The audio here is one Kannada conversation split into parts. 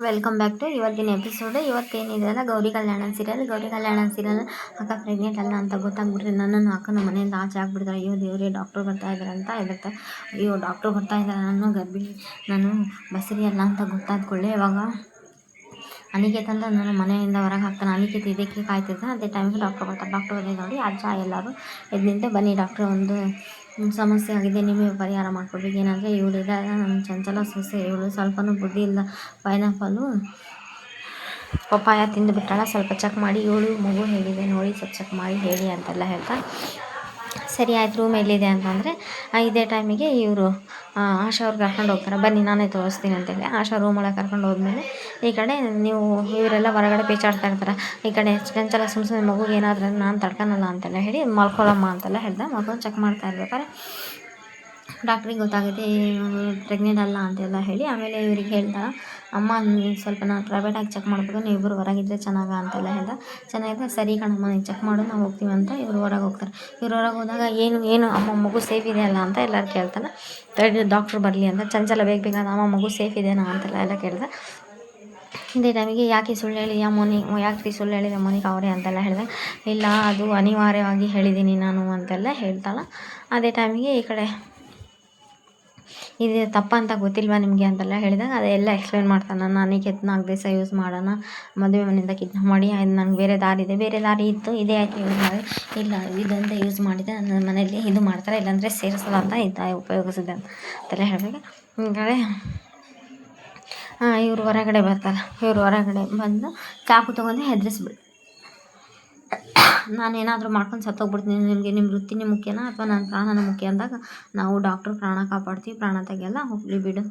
ವೆಲ್ಕಮ್ ಬ್ಯಾಕ್ ಟು ಇವತ್ತಿನ ಎಪಿಸೋಡ್. ಇವತ್ತೇನಿದೆ ಅಲ್ಲ, ಗೌರಿ ಕಲ್ಯಾಣ ಸೀರಿಯಲ್ ಅಕ್ಕ ಪ್ರೆಗ್ನೆಂಟ್ ಅಲ್ಲ ಅಂತ ಗೊತ್ತಾಗ್ಬಿಟ್ರೆ ನನ್ನನ್ನು ಅಕ್ಕನ ಮನೆಯಿಂದ ಆಚೆ ಆಗ್ಬಿಡ್ತಾರೆ. ಅಯ್ಯೋ ದೇವರೇ, ಡಾಕ್ಟ್ರು ಬರ್ತಾ ಇದ್ದಾರೆ ಅಂತ ಇರುತ್ತೆ. ಅಯ್ಯೋ ಡಾಕ್ಟ್ರು ಬರ್ತಾ ಇದ್ದಾರೆ, ನಾನು ಬಸರಿ ಅಲ್ಲ ಅಂತ ಗೊತ್ತಾದ್ಕೊಳ್ಳೆ ಇವಾಗ ಅನಿಕೇತ್ ಅಂತ ನಾನು ಮನೆಯಿಂದ ಹೊರಗೆ ಹಾಕ್ತಾನೆ. ಅನಿಕೇತ್ ಇದಕ್ಕೆ ಕಾಯ್ತಿರ್ತಾನೆ. ಅದೇ ಟೈಮಿಗೆ ಡಾಕ್ಟ್ರು ಬರ್ತಾರೆ. ಡಾಕ್ಟ್ರು ಬಂದು ನೋಡಿ ಅಜ್ಜ ಎಲ್ಲರೂ ಎದ್ನಿಂತೆ ಬನ್ನಿ ಡಾಕ್ಟ್ರು, ಒಂದು ಸಮಸ್ಯೆ ಆಗಿದೆ, ನಿಮಗೆ ಪರಿಹಾರ ಮಾಡ್ಕೊಡ್ಬೇಕು. ಏನಂದರೆ ಇವಳಿದ ನನ್ನ ಚಂಚಲ ಸೊಸೆ, ಇವಳು ಸ್ವಲ್ಪನೂ ಬುದ್ಧಿ ಇಲ್ಲ, ಪೈನಾಪಲು ಪಪ್ಪಾಯ ತಿಂದು ಬಿಟ್ಟಾಳ, ಸ್ವಲ್ಪ ಚೆಕ್ ಮಾಡಿ, ಇವಳು ಮಗು ಹೇಳಿದೆ ನೋಡಿ ಸ್ವಲ್ಪ ಚೆಕ್ ಮಾಡಿ ಹೇಳಿ ಅಂತೆಲ್ಲ ಹೇಳ್ತಾ ಸರಿ ಆಯ್ತು ರೂಮ್ ಎಲ್ಲಿದೆ ಅಂತಂದರೆ ಇದೇ ಟೈಮಿಗೆ ಇವರು ಆಶಾ ಅವ್ರು ಕರ್ಕೊಂಡು ಹೋಗ್ತಾರೆ. ಬನ್ನಿ ನಾನೇ ತೋರಿಸ್ತೀನಿ ಅಂತೇಳಿ ಆಶಾ ರೂಮ್ ಒಳಗೆ ಕರ್ಕೊಂಡು ಹೋದ್ಮೇಲೆ ಈ ಕಡೆ ನೀವು ಇವರೆಲ್ಲ ಹೊರಗಡೆ ಪೇಚಾಡ್ತಾ ಇರ್ತಾರೆ. ಈ ಕಡೆ ಚಂಚಲ ಸುಮ್ಮನೆ ಮಗುಗೆ ಏನಾದ್ರೂ ನಾನು ತಡ್ಕೊಳಲ್ಲ ಅಂತೆಲ್ಲ ಹೇಳಿ ಮಲ್ಕೊಳಮ್ಮ ಅಂತೆಲ್ಲ ಹೇಳ್ದೆ. ಮಗು ಚೆಕ್ ಮಾಡ್ತಾ ಇರ್ಬೇಕಾದ್ರೆ ಡಾಕ್ಟ್ರಿಗೆ ಗೊತ್ತಾಗುತ್ತೆ ಪ್ರೆಗ್ನೆಂಟ್ ಅಲ್ಲ ಅಂತೆಲ್ಲ ಹೇಳಿ ಆಮೇಲೆ ಇವ್ರಿಗೆ ಹೇಳ್ತಾರೆ, ಅಮ್ಮ ಸ್ವಲ್ಪ ನಾನು ಪ್ರೈವೇಟಾಗಿ ಚೆಕ್ ಮಾಡ್ಬೋದು, ನೀವು ಇಬ್ಬರು ಹೊರಗಿದ್ರೆ ಚೆನ್ನಾಗ ಅಂತೆಲ್ಲ ಹೇಳ್ದೆ. ಚೆನ್ನಾಗಿದೆ, ಸರಿ ಕಣಮ್ಮ ನೀನು ಚೆಕ್ ಮಾಡು, ನಾವು ಹೋಗ್ತೀವಿ ಅಂತ ಇವರು ಹೊರಗೆ ಹೋಗ್ತಾರೆ. ಇವ್ರು ಹೊರಗೆ ಹೋದಾಗ ಏನು ಅಮ್ಮ ಮಗು ಸೇಫ್ ಇದೆ ಅಲ್ಲ ಅಂತ ಎಲ್ಲರೂ ಕೇಳ್ತಾನೆ. ಡಾಕ್ಟ್ರು ಬರಲಿ ಅಂತ ಚಂಚಲ ಬೇಗ ಅಮ್ಮ ಮಗು ಸೇಫ್ ಇದೆನಾ ಅಂತೆಲ್ಲ ಎಲ್ಲ ಕೇಳಿದೆ. ಇದೇ ಟೈಮಿಗೆ ಯಾಕೆ ಸುಳ್ಳು ಹೇಳಿದೆಯಾ ಯಾಕೆ ಸುಳ್ಳು ಹೇಳಿದೆ ಮೋನಿಕಾ ಅವರೇ ಅಂತೆಲ್ಲ ಹೇಳಿದೆ. ಇಲ್ಲ ಅದು ಅನಿವಾರ್ಯವಾಗಿ ಹೇಳಿದ್ದೀನಿ ನಾನು ಅಂತೆಲ್ಲ ಹೇಳ್ತಾಳೆ. ಅದೇ ಟೈಮಿಗೆ ಈ ಕಡೆ ಇದು ತಪ್ಪ ಅಂತ ಗೊತ್ತಿಲ್ವಾ ನಿಮಗೆ ಅಂತೆಲ್ಲ ಹೇಳಿದಾಗ ಅದೆಲ್ಲ ಎಕ್ಸ್ಪ್ಲೇನ್ ಮಾಡ್ತಾನೆ. ನಾನು ಅನಿಕೇತ್ 4 ದಿವಸ ಯೂಸ್ ಮಾಡೋಣ, ಮದುವೆ ಮನೆಯಿಂದ ಕಿಡ್ನಾಪ್ ಮಾಡಿ ಅದು ನನಗೆ ಬೇರೆ ದಾರಿ ಇತ್ತು, ಇದೇ ಆಯಿತು ಯೂಸ್ ಮಾಡಿ, ಇಲ್ಲ ಇದೊಂದೇ ಯೂಸ್ ಮಾಡಿದೆ, ನನ್ನ ಮನೇಲಿ ಇದು ಮಾಡ್ತಾರೆ, ಇಲ್ಲಾಂದರೆ ಸೇರಿಸಲ್ಲ ಅಂತ ಉಪಯೋಗಿಸಿದೆ ಅಂತೆಲ್ಲ ಹೇಳಬೇಕು. ಈ ಕಡೆ ಇವರು ಹೊರಗಡೆ ಬರ್ತಾರೆ. ಇವರು ಹೊರಗಡೆ ಬಂದು ಚಾಕು ತೊಗೊಂಡು ಹೆದರಿಸ್ಬಿಡು, ನಾನೇನಾದರೂ ಮಾಡ್ಕೊಂಡು ಸತ್ತೋಗ್ಬಿಡ್ತೀನಿ, ನಿಮಗೆ ನಿಮ್ಮ ವೃತ್ತಿನೇ ಮುಖ್ಯನಾ ಅಥವಾ ನನ್ನ ಪ್ರಾಣನ ಮುಖ್ಯ ಅಂದಾಗ ನಾವು ಡಾಕ್ಟ್ರು ಪ್ರಾಣ ಕಾಪಾಡ್ತೀವಿ, ಪ್ರಾಣ ತೆಗೆಯಲ್ಲ, ಹೋಗಲಿ ಬಿಡು,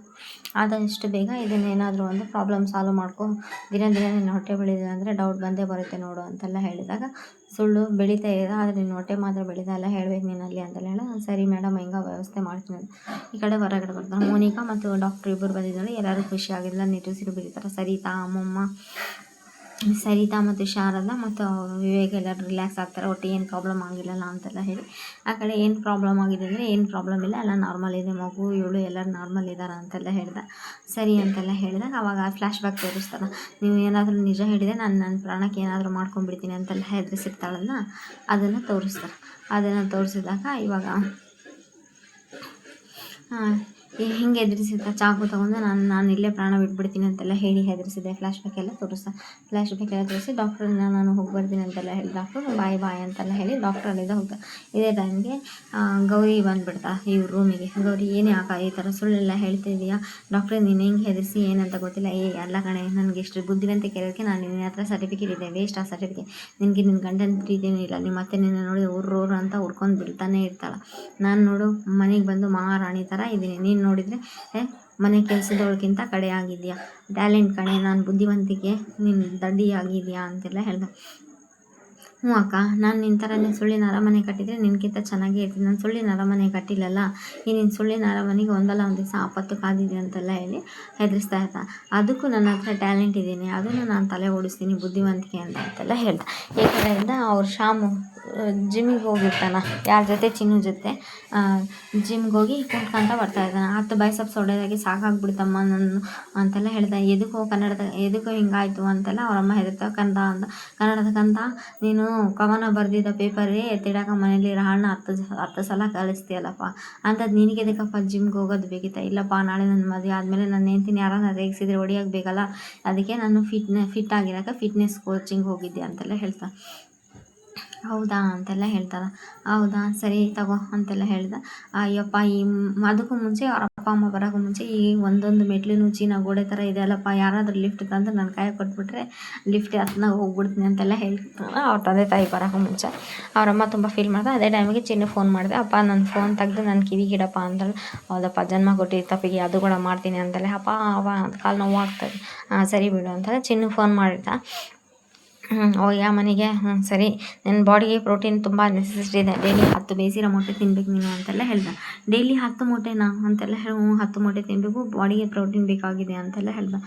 ಆದಷ್ಟು ಬೇಗ ಇದನ್ನೇನಾದರೂ ಒಂದು ಪ್ರಾಬ್ಲಮ್ ಸಾಲ್ವ್ ಮಾಡ್ಕೊ, ದಿನ ನಿನ್ನ ಹೊಟ್ಟೆ ಬೆಳೀದಿಲ್ಲ ಅಂದರೆ ಡೌಟ್ ಬಂದೇ ಬರುತ್ತೆ ನೋಡು ಅಂತೆಲ್ಲ ಹೇಳಿದಾಗ ಸುಳ್ಳು ಬೆಳೀತಾ ಇದೆ, ಆದರೆ ನಿನ್ನ ಹೊಟ್ಟೆ ಮಾತ್ರ ಬೆಳೀತಾ ಇಲ್ಲ, ಹೇಳ್ಬೇಕು ನೀನಲ್ಲಿ ಅಂತೆಲ್ಲ ಹೇಳ. ಸರಿ ಮೇಡಮ್ ಹೆಂಗ ವ್ಯವಸ್ಥೆ ಮಾಡ್ತೀನಿ ಅಂತ ಈ ಕಡೆ ಹೊರಗಡೆ ಬರ್ತಾರೆ. ಮೋನಿಕಾ ಮತ್ತು ಡಾಕ್ಟ್ರು ಇಬ್ಬರು ಬಂದಿದ್ದಾರೆ. ಎಲ್ಲರೂ ಖುಷಿಯಾಗಿಲ್ಲ, ನಿಟ್ಟುಸಿರು ಬಿಡ್ತಾರೆ. ಸರಿತಾ ಅಮ್ಮಮ್ಮ ಸರಿತಾ ಮತ್ತು ಶಾರದಾ ಮತ್ತು ವಿವೇಕ್ ಎಲ್ಲರೂ ರಿಲ್ಯಾಕ್ಸ್ ಆಗ್ತಾರೆ. ಒಟ್ಟು ಏನು ಪ್ರಾಬ್ಲಮ್ ಆಗಿಲ್ಲಲ್ಲ ಅಂತೆಲ್ಲ ಹೇಳಿ ಆ ಕಡೆ ಏನು ಪ್ರಾಬ್ಲಮ್ ಆಗಿದೆ ಅಂದರೆ ಏನು ಪ್ರಾಬ್ಲಮ್ ಇಲ್ಲ, ಎಲ್ಲ ನಾರ್ಮಲ್ ಇದೆ, ಮಗು ಇವಳು ಎಲ್ಲರೂ ನಾರ್ಮಲ್ ಇದ್ದಾರೆ ಅಂತೆಲ್ಲ ಹೇಳ್ದೆ. ಸರಿ ಅಂತೆಲ್ಲ ಹೇಳಿದಾಗ ಅವಾಗ ಫ್ಲ್ಯಾಶ್ ಬ್ಯಾಕ್ ತೋರಿಸ್ತಾರೆ. ನೀವು ಏನಾದರೂ ನಿಜ ಹೇಳಿದೆ ನನ್ನ ಪ್ರಾಣಕ್ಕೆ ಏನಾದರೂ ಮಾಡ್ಕೊಂಡ್ಬಿಡ್ತೀನಿ ಅಂತೆಲ್ಲ ಹೆದರಿಸಿರ್ತಾಳಲ್ಲ, ಅದನ್ನು ತೋರಿಸಿದಾಗ ಇವಾಗ ಹಿಂಗೆ ಹೆದರಿಸಿದ್ದ ಚಾಕು ತೊಗೊಂಡು ನಾನು ಇಲ್ಲೇ ಪ್ರಾಣ ಬಿಟ್ಬಿಡ್ತೀನಿ ಅಂತೆಲ್ಲ ಹೇಳಿ ಹೆದರಿಸಿದೆ. ಫ್ಲ್ಯಾಶ್ ಬ್ಯಾಕ್ ಎಲ್ಲ ತೋರಿಸಿ ಡಾಕ್ಟ್ರನ್ನ ನಾನು ಹೋಗಿ ಬರ್ತೀನಿ ಅಂತೆಲ್ಲ ಹೇಳಿ ಡಾಕ್ಟ್ರು ಬಾಯ್ ಅಂತೆಲ್ಲ ಹೇಳಿ ಡಾಕ್ಟ್ರ್ ಅಲ್ಲಿಂದ ಹೋಗ್ತಾರೆ. ಇದೇ ಟೈಮ್ಗೆ ಗೌರಿ ಬಂದುಬಿಡ್ತಾ ಇವ್ರ ರೂಮಿಗೆ. ಗೌರಿ ಏನು ಈ ಥರ ಸುಳ್ಳೆಲ್ಲ ಹೇಳ್ತಿದ್ದೀಯಾ ಡಾಕ್ಟ್ರೇ, ನೀನು ಹೆಂಗೆ ಹೆದರಿಸಿ ಏನಂತ ಗೊತ್ತಿಲ್ಲ. ಎಲ್ಲ ಕಣೆ, ನನಗೆ ಎಷ್ಟು ಬುದ್ಧಿವಂತಿಕೆ ಇರೋದಕ್ಕೆ ನಾನು ನಿನ್ನ ಹತ್ರ ಸರ್ಟಿಫಿಕೇಟ್ ಇದೆ, ವೇಸ್ಟ್ ಆ ಸರ್ಟಿಫಿಕೇಟ್, ನಿನಗೆ ನಿನ್ನ ಗಂಡನ ಪ್ರೀತಿಯೂ ಇಲ್ಲ, ನಿಮ್ಮ ಅತ್ತೆ ನಿನ್ನ ನೋಡಿ ಊರು ಅಂತ ಹುಡ್ಕೊಂಡು ಬಿಡ್ತಾನೆ ಇರ್ತಾಳೆ. ನಾನು ನೋಡು ಮನೆಗೆ ಬಂದು ಮಹಾರಾಣಿ ಥರ ಇದ್ದೀನಿ, ನೀನು ನೋಡಿದರೆ ಮನೆ ಕೆಲಸದವಳಿಗಿಂತ ಕಡೆ ಆಗಿದೆಯಾ, ಟ್ಯಾಲೆಂಟ್ ಕಣೆ, ನಾನು ಬುದ್ಧಿವಂತಿಕೆ, ನೀನು ದಡ್ಡಿ ಆಗಿದೆಯಾ ಅಂತೆಲ್ಲ ಹೇಳ್ದೆ. ಹ್ಞೂ ಅಕ್ಕ, ನಾನು ನಿನ್ನ ಥರನೇ ಸುಳ್ಳಿನ ಅರಮನೆ ಕಟ್ಟಿದರೆ ನಿನಗಿಂತ ಚೆನ್ನಾಗೇ ಇರ್ತೀನಿ, ನಾನು ಸುಳ್ಳಿನ ಅರಮನೆ ಕಟ್ಟಿಲ್ಲಲ್ಲ, ಈ ನಿನ್ನ ಸುಳ್ಳಿನ ಅರಮನೆಗೆ ಒಂದಲ್ಲ ಒಂದು ದಿವಸ ಆಪತ್ತು ಕಾದಿದೆ ಅಂತೆಲ್ಲ ಹೇಳಿ ಹೆದರಿಸ್ತಾ ಇರ್ತಾ. ಅದಕ್ಕೂ ನನ್ನ ಹತ್ರ ಟ್ಯಾಲೆಂಟ್ ಇದ್ದೀನಿ, ಅದನ್ನು ನಾನು ತಲೆ ಓಡಿಸ್ತೀನಿ ಬುದ್ಧಿವಂತಿಕೆ ಅಂತೆಲ್ಲ ಹೇಳ್ದೆ. ಈ ಕಡೆಯಿಂದ ಅವ್ರು ಶಾಮು ಜಿಮ್ಮಿಗೆ ಹೋಗಿರ್ತಾನೆ, ಯಾರ ಜೊತೆ ಚಿನ್ನು ಜೊತೆ ಜಿಮ್ಗೆ ಹೋಗಿ ಕುಂತ್ಕೊಂತ ಬರ್ತಾ ಇದ್ದಾನೆ. 10 ಬೈಸಪ್ಸ್ ಹೊಡೆದಾಗಿ ಸಾಕಾಗ್ಬಿಡ್ತಮ್ಮ ನಾನು ಅಂತೆಲ್ಲ ಹೇಳ್ದೆ. ಎದಕ್ಕೋ ಹಿಂಗಾಯಿತು ಅಂತೆಲ್ಲ ಅವರಮ್ಮ ಹೆದರ್ತಾವೆ. ಕನ್ನಡದ ಕಂದ, ನೀನು ಕವನ ಬರೆದಿದ್ದ ಪೇಪರೇ ಎತ್ತಿಡಾಕ ಮನೇಲಿ ಹಾಳನ್ನ 10 ಸಲ ಕಲಿಸ್ತೀಯಲ್ಲಪ್ಪ, ಅಂಥದ್ದು ನಿನಗೆ ಎದಕ್ಕಪ್ಪ ಜಿಮ್ಗೆ ಹೋಗೋದು ಬೇಕಿತ್ತ? ಇಲ್ಲಪ್ಪ, ನಾಳೆ ನನ್ನ ಮದುವೆ ಆದಮೇಲೆ ನನ್ನ ಹೆಂಡ್ತಿನ ಯಾರನ್ನ ರೇಗಿಸಿದ್ರೆ ಹೊಡಿಯೋಕೆ ಬೇಕಲ್ಲ, ಅದಕ್ಕೆ ನಾನು ಫಿಟ್ ಆಗಿರೋಕೆ ಫಿಟ್ನೆಸ್ ಕೋಚಿಂಗ್ ಹೋಗಿದ್ದೆ ಅಂತೆಲ್ಲ ಹೇಳ್ತಾ. ಹೌದಾ ಅಂತೆಲ್ಲ ಹೇಳ್ತಾರೆ. ಹೌದಾ ಸರಿ ತಗೋ ಅಂತೆಲ್ಲ ಹೇಳ್ದೆ. ಅಯ್ಯಪ್ಪ, ಅದಕ್ಕೂ ಮುಂಚೆ ಅವ್ರ ಅಪ್ಪ ಅಮ್ಮ ಬರೋಕ್ಕೂ ಮುಂಚೆ ಈ ಒಂದೊಂದು ಮೆಟ್ಲು ಚೀನಾ ಗೋಡೆ ಥರ ಇದೆ ಅಲ್ಲಪ್ಪ, ಯಾರಾದರೂ ಲಿಫ್ಟ್ ತಂದು ನನ್ನ ಕೈ ಕೊಟ್ಬಿಟ್ರೆ ಲಿಫ್ಟ್ ಹತ್ತನಾಗ ಹೋಗ್ಬಿಡ್ತೀನಿ ಅಂತೆಲ್ಲ ಹೇಳ್ತಾನೆ. ಅವ್ರ ತಂದೆ ತಾಯಿ ಬರೋಕ್ಕೂ ಮುಂಚೆ ಅವರಮ್ಮ ತುಂಬ ಫೀಲ್ ಮಾಡ್ದೆ. ಅದೇ ಟೈಮಿಗೆ ಚಿನ್ನು ಫೋನ್ ಮಾಡಿದೆ. ಅಪ್ಪ ನನ್ನ ಫೋನ್ ತೆಗೆದು ನನ್ನ ಕಿವಿಗಿಡಪ್ಪ ಅಂತಾಳೆ. ಹೌದಪ್ಪ, ಜನ್ಮ ಕೊಟ್ಟಿದ್ದ ತಪ್ಪಿಗೆ ಅದು ಕೂಡ ಮಾಡ್ತೀನಿ ಅಂತೆಲ್ಲ. ಅಪ್ಪ ಕಾಲು ನೋವು ಆಗ್ತದೆ, ಸರಿ ಬಿಡು ಅಂತಾರೆ. ಚಿನ್ನು ಫೋನ್ ಮಾಡಿದ್ದ. ಹೋಗ್ಯಾ ಮನೆಗೆ? ಸರಿ, ನನ್ನ ಬಾಡಿಗೆ ಪ್ರೋಟೀನ್ ತುಂಬ ನೆಸೆಸಿಟಿ ಇದೆ, ಡೈಲಿ 10 ಬೇಯಿಸಿರೋ ಮೊಟ್ಟೆ ತಿನ್ಬೇಕು ನೀನು ಅಂತೆಲ್ಲ ಹೇಳ್ದೆ. ಡೈಲಿ 10 ಮೊಟ್ಟೆನಾ ಅಂತೆಲ್ಲ ಹೇಳಿ 10 ಮೊಟ್ಟೆ ತಿನ್ನಬೇಕು, ಬಾಡಿಗೆ ಪ್ರೋಟೀನ್ ಬೇಕಾಗಿದೆ ಅಂತೆಲ್ಲ ಹೇಳ್ದೆ.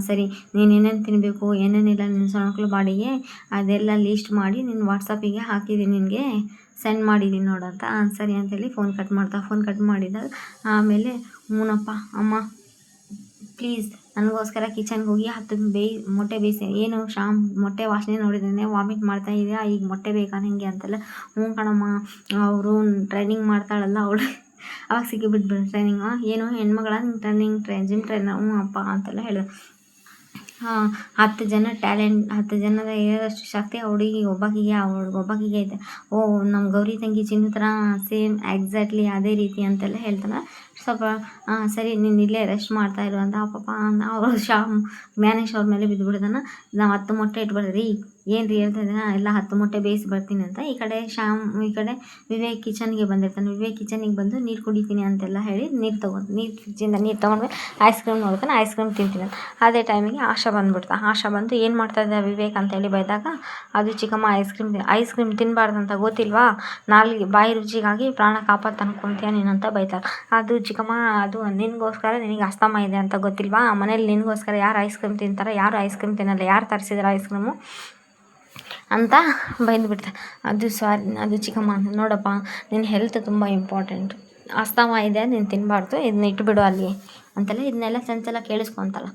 ಸರಿ, ನೀನು ಏನೇನು ತಿನ್ನಬೇಕು ಏನೇನಿಲ್ಲ ನಿನ್ನ ಸಣ್ಣ ಬಾಡಿಗೆ ಅದೆಲ್ಲ ಲೀಸ್ಟ್ ಮಾಡಿ ನಿನ್ನ ವಾಟ್ಸಪ್ಪಿಗೆ ಹಾಕಿದ್ದೀನಿ, ನಿನಗೆ ಸೆಂಡ್ ಮಾಡಿದ್ದೀನಿ ನೋಡಂತ. ಸರಿ ಅಂತೇಳಿ ಫೋನ್ ಕಟ್ ಮಾಡಿದಾಗ ಆಮೇಲೆ ಹ್ಞೂನಪ್ಪ ಅಮ್ಮ ಪ್ಲೀಸ್ ನನಗೋಸ್ಕರ ಕಿಚನ್ಗೆ ಹೋಗಿ 10 ಮೊಟ್ಟೆ ಬೇಯಿಸಿ, ಏನು ಶ್ಯಾಮ್ ಮೊಟ್ಟೆ ವಾಸನೆ ನೋಡಿದ್ರೆ ವಾಮಿಟ್ ಮಾಡ್ತಾ ಇದೆಯಾ, ಈಗ ಮೊಟ್ಟೆ ಬೇಕಾ ನಿಂಗೆ ಅಂತೆಲ್ಲ. ಹ್ಞೂ ಕಣಮ್ಮ, ಅವರು ಟ್ರೈನಿಂಗ್ ಮಾಡ್ತಾಳಲ್ಲ ಅವಳು ಅವಾಗ ಸಿಕ್ಕಿಬಿಟ್ಬಿಡು ಟ್ರೈನಿಂಗ್. ಏನು ಹೆಣ್ಮಗಳ ನಿಂಗೆ ಜಿಮ್ ಟ್ರೈನರ್? ಹ್ಞೂ ಅಪ್ಪ ಅಂತೆಲ್ಲ ಹೇಳಿದ್ರು. 10 ಜನ 10 ಜನದ ಇರೋಷ್ಟು ಶಕ್ತಿ ಆ ಹುಡುಗಿಗೆ ಒಬ್ಬಾಕಿಗೆ ಐತೆ. ಓ, ನಮ್ಮ ಗೌರಿ ತಂಗಿ ಚಿನ್ನು ಥರ ಸೇಮ್ ಎಕ್ಸಾಕ್ಟ್ಲಿ ಅದೇ ರೀತಿ ಅಂತೆಲ್ಲ ಹೇಳ್ತಾನೆ. ಸ್ವಲ್ಪ ಸರಿ ನೀನು ಇಲ್ಲೇ ರೆಸ್ಟ್ ಮಾಡ್ತಾ ಇರು ಅಂತ ಪಾಪ ಅವರು ಜ್ಞಾನೇಶ್ ಅವ್ರ ಮೇಲೆ ಬಿದ್ದುಬಿಡ್ತಾನೆ. ನಾವು 10 ಮೊಟ್ಟೆ ಇಟ್ಬಿಡ್ರಿ, ಏನು ರೀ ಹೇಳ್ತಾ ಇದ್ದೀನ, ಎಲ್ಲ 10 ಮೊಟ್ಟೆ ಬೇಯಿಸಿ ಬರ್ತೀನಿ ಅಂತ. ಈ ಕಡೆ ವಿವೇಕ್ ಕಿಚನ್ಗೆ ಬಂದಿರ್ತಾನೆ. ವಿವೇಕ್ ಕಿಚನಿಗೆ ಬಂದು ನೀರು ಕುಡಿತೀನಿ ಅಂತೆಲ್ಲ ಹೇಳಿ ಫ್ರಿಜ್ಜಿಂದ ನೀರು ತೊಗೊಂಡ್ಮೇಲೆ ಐಸ್ ಕ್ರೀಮ್ ನೋಡ್ತಾನೆ, ಐಸ್ ಕ್ರೀಮ್ ತಿಂತೀನಿ ಅಂತ. ಅದೇ ಟೈಮಿಗೆ ಆಶಾ ಬಂದು ಏನು ಮಾಡ್ತಾ ಇದ್ದ ವಿವೇಕ್ ಅಂತೇಳಿ ಬೈದಾಗ, ಅದು ಚಿಕ್ಕಮ್ಮ ಐಸ್ ಕ್ರೀಮ್ ತಿನ್ನಬಾರ್ದು ಅಂತ ಗೊತ್ತಿಲ್ವಾ, ಬಾಯಿ ರುಚಿಗಾಗಿ ಪ್ರಾಣ ಕಾಪಾತ್ತು ಅನ್ಕೊಂತೀಯ ನೀನಂತ ಬೈತಾರೆ. ಅದು ಚಿಕ್ಕಮ್ಮ, ಅದು ನಿನಗೋಸ್ಕರ, ನಿನಗೆ ಅಸ್ತಮ ಇದೆ ಅಂತ ಗೊತ್ತಿಲ್ವಾ, ಮನೇಲಿ ನಿನಗೋಸ್ಕರ ಯಾರು ಐಸ್ ಕ್ರೀಮ್ ತಿಂತಾರೆ, ಯಾರು ಐಸ್ ಕ್ರೀಮ್ ತಿನ್ನಲ್ಲ, ಯಾರು ತರಿಸಿದಾರೆ ಐಸ್ ಕ್ರೀಮು ಅಂತ ಬೈದ್ಬಿಡ್ತಾರೆ. ಅದು ಚಿಕ್ಕಮ್ಮ ನೋಡಪ್ಪ, ನಿನ್ನ ಹೆಲ್ತ್ ತುಂಬ ಇಂಪಾರ್ಟೆಂಟ್, ಅಸ್ತಮ ಇದೆ, ನೀನು ತಿನ್ನಬಾರ್ದು, ಇದನ್ನ ಇಟ್ಬಿಡು ಅಲ್ಲಿ ಅಂತೆಲ್ಲ. ಇದನ್ನೆಲ್ಲ ಚಂಚಲ ಕೇಳಿಸ್ಕೊಂತಲ್ಲ.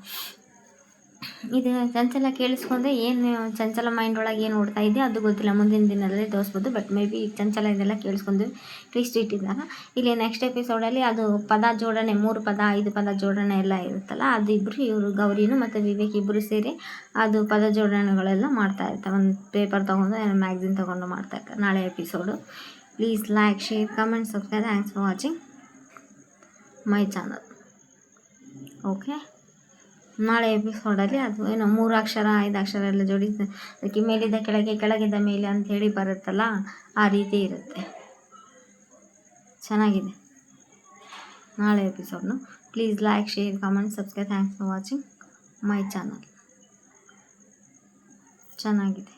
ಇದು ಚಂಚಲ ಕೇಳಿಸ್ಕೊಂಡ್ರೆ ಏನು ಚಂಚಲ ಮೈಂಡ್ ಒಳಗೆ ಏನು ಓಡ್ತಾ ಇದೆ ಅದು ಗೊತ್ತಿಲ್ಲ, ಮುಂದಿನ ದಿನದಲ್ಲಿ ತೋರಿಸ್ಬೋದು. ಬಟ್ ಮೇ ಬಿ ಚಂಚಲ ಇದೆಲ್ಲ ಕೇಳಿಸ್ಕೊಂಡು ಟ್ವಿಸ್ಟ್ ಇಟ್ಟಿದ್ದಾರೆ. ಇಲ್ಲಿ ನೆಕ್ಸ್ಟ್ ಎಪಿಸೋಡಲ್ಲಿ ಅದು ಪದ ಜೋಡಣೆ, 3 ಪದ 5 ಪದ ಜೋಡಣೆ ಎಲ್ಲ ಇರುತ್ತಲ್ಲ, ಅದು ಇವರು ಗೌರಿನು ಮತ್ತು ವಿವೇಕ್ ಇಬ್ಬರು ಸೇರಿ ಅದು ಪದ ಜೋಡಣೆಗಳೆಲ್ಲ ಮಾಡ್ತಾ ಇರ್ತಾರೆ. ಒಂದು ಪೇಪರ್ ತೊಗೊಂಡು ಮ್ಯಾಗ್ಝಿನ್ ತೊಗೊಂಡು ಮಾಡ್ತಾ ಇರ್ತಾರೆ. ನಾಳೆ episode. Please like, share, comment, subscribe. Thanks for watching my channel. Okay, ನಾಳೆ ಎಪಿಸೋಡಲ್ಲಿ ಅದು ಏನೋ 3 ಅಕ್ಷರ 5 ಅಕ್ಷರ ಎಲ್ಲ ಜೋಡಿಸಿ ಅದಕ್ಕೆ ಮೇಲಿದ್ದ ಕೆಳಗೆ, ಕೆಳಗಿದ್ದ ಮೇಲೆ ಅಂಥೇಳಿ ಬರುತ್ತಲ್ಲ, ಆ ರೀತಿ ಇರುತ್ತೆ. ಚೆನ್ನಾಗಿದೆ ನಾಳೆ ಎಪಿಸೋಡ್ನು. Please like, share, comment, subscribe. Thanks for watching my channel. ಚೆನ್ನಾಗಿದೆ.